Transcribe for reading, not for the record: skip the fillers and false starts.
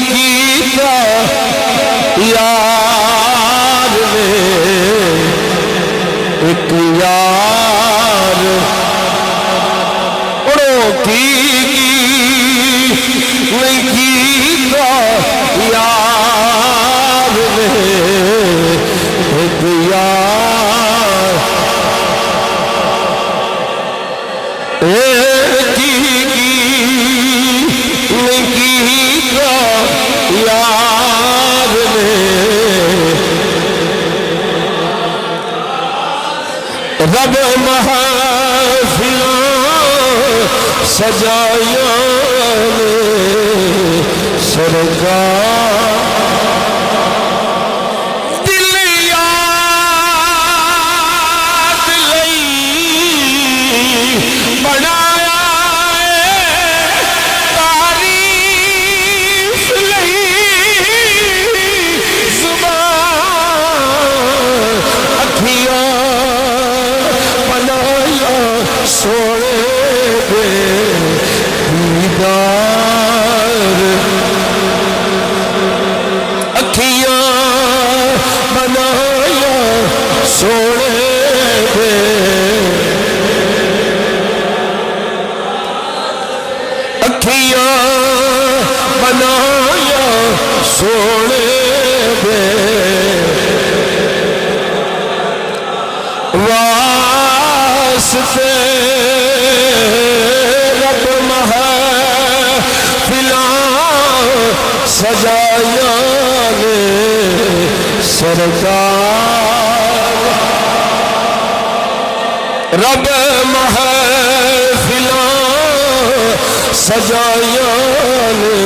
کیتا یار نے ایک یار اڑو کی کیتا یار نے ایک یار یار نے رب محفلیں سجایا نے سرکار دل یاد لئی بنایا تعریف لئی زبان اکھیاں بنایا سونے دے دیدار اکھیاں بنایا سونے دے اکھیاں بنایا سونے دے واسطے رب محفلیں سجایا نے سرکار رب محفلیں سجایا نے